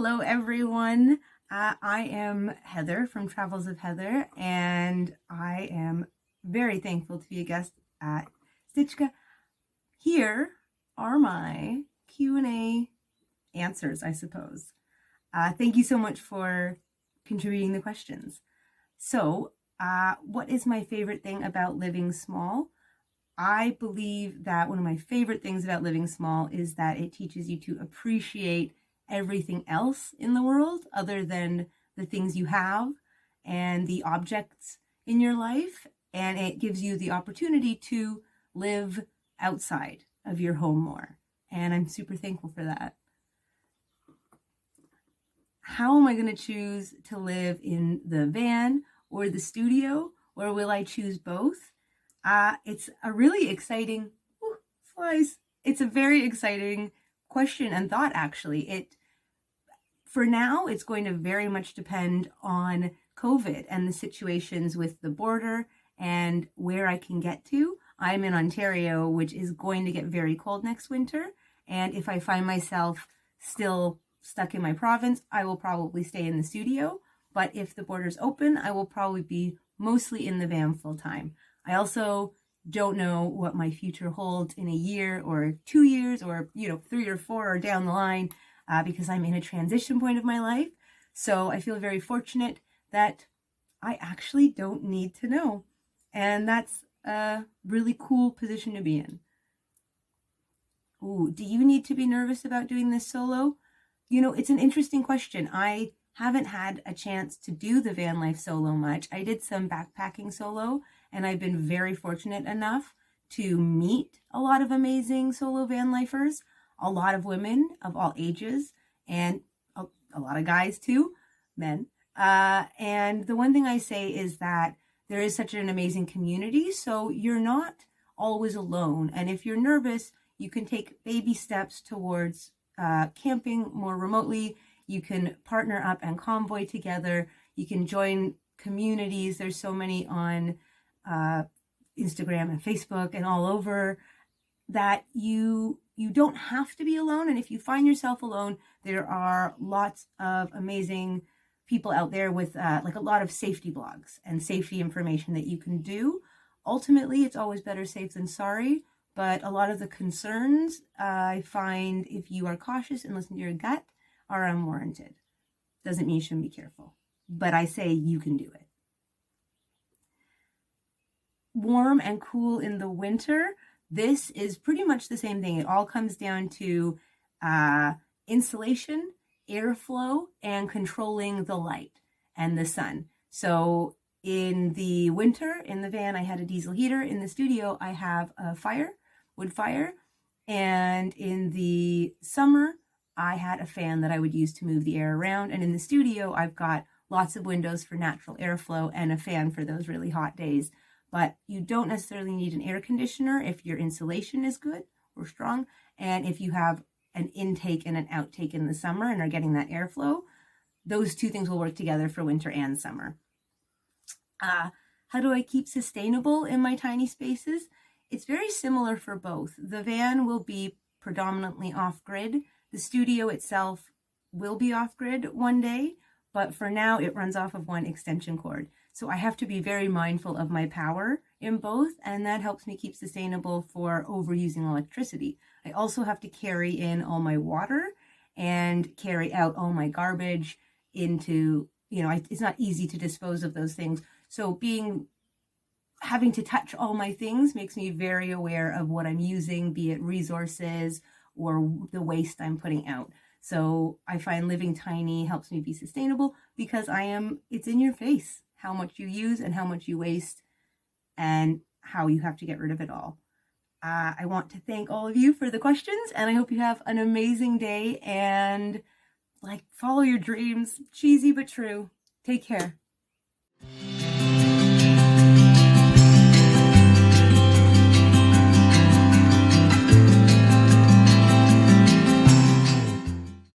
Hello, everyone. I am Heather from Travels of Heather, and I am very thankful to be a guest at Stitchka. Here are my Q&A answers, I suppose. Thank you so much for contributing the questions. So, what is my favorite thing about living small? I believe that one of my favorite things about living small is that it teaches you to appreciate everything else in the world other than the things you have and the objects in your life. And it gives you the opportunity to live outside of your home more. And I'm super thankful for that. How am I going to choose to live in the van or the studio, or will I choose both? It's a really exciting, flies. It's a very exciting question and thought, actually. For now, it's going to very much depend on COVID and the situations with the border and where I can get to. I'm in Ontario, which is going to get very cold next winter. And if I find myself still stuck in my province, I will probably stay in the studio. But if the border's open, I will probably be mostly in the van full time. I also don't know what my future holds in a year or 2 years or 3 or 4 or down the line, because I'm in a transition point of my life. So I feel very fortunate that I actually don't need to know. And that's a really cool position to be in. Ooh, do you need to be nervous about doing this solo? It's an interesting question. I haven't had a chance to do the van life solo much. I did some backpacking solo, and I've been very fortunate enough to meet a lot of amazing solo van lifers, a lot of women of all ages, and a lot of guys too, men. And the one thing I say is that there is such an amazing community, so you're not always alone. And if you're nervous, you can take baby steps towards camping more remotely. You can partner up and convoy together. You can join communities. There's so many on Instagram and Facebook and all over that you don't have to be alone. And if you find yourself alone, there are lots of amazing people out there with like a lot of safety blogs and safety information that you can do. Ultimately, it's always better safe than sorry. But a lot of the concerns I find, if you are cautious and listen to your gut, are unwarranted. Doesn't mean you shouldn't be careful, but I say you can do it. Warm and cool in the winter. This is pretty much the same thing. It all comes down to insulation, airflow, and controlling the light and the sun. So in the winter, in the van, I had a diesel heater. In the studio, I have a wood fire. And in the summer, I had a fan that I would use to move the air around. And in the studio, I've got lots of windows for natural airflow and a fan for those really hot days. But you don't necessarily need an air conditioner if your insulation is good or strong. And if you have an intake and an outtake in the summer and are getting that airflow, those two things will work together for winter and summer. How do I keep sustainable in my tiny spaces? It's very similar for both. The van will be predominantly off-grid. The studio itself will be off-grid one day, but for now it runs off of one extension cord. So I have to be very mindful of my power in both, and that helps me keep sustainable for overusing electricity. I also have to carry in all my water and carry out all my garbage into, it's not easy to dispose of those things. So having to touch all my things makes me very aware of what I'm using, be it resources or the waste I'm putting out. So I find living tiny helps me be sustainable because it's in your face how much you use and how much you waste and how you have to get rid of it all. I want to thank all of you for the questions, and I hope you have an amazing day and follow your dreams. Cheesy but true. Take care.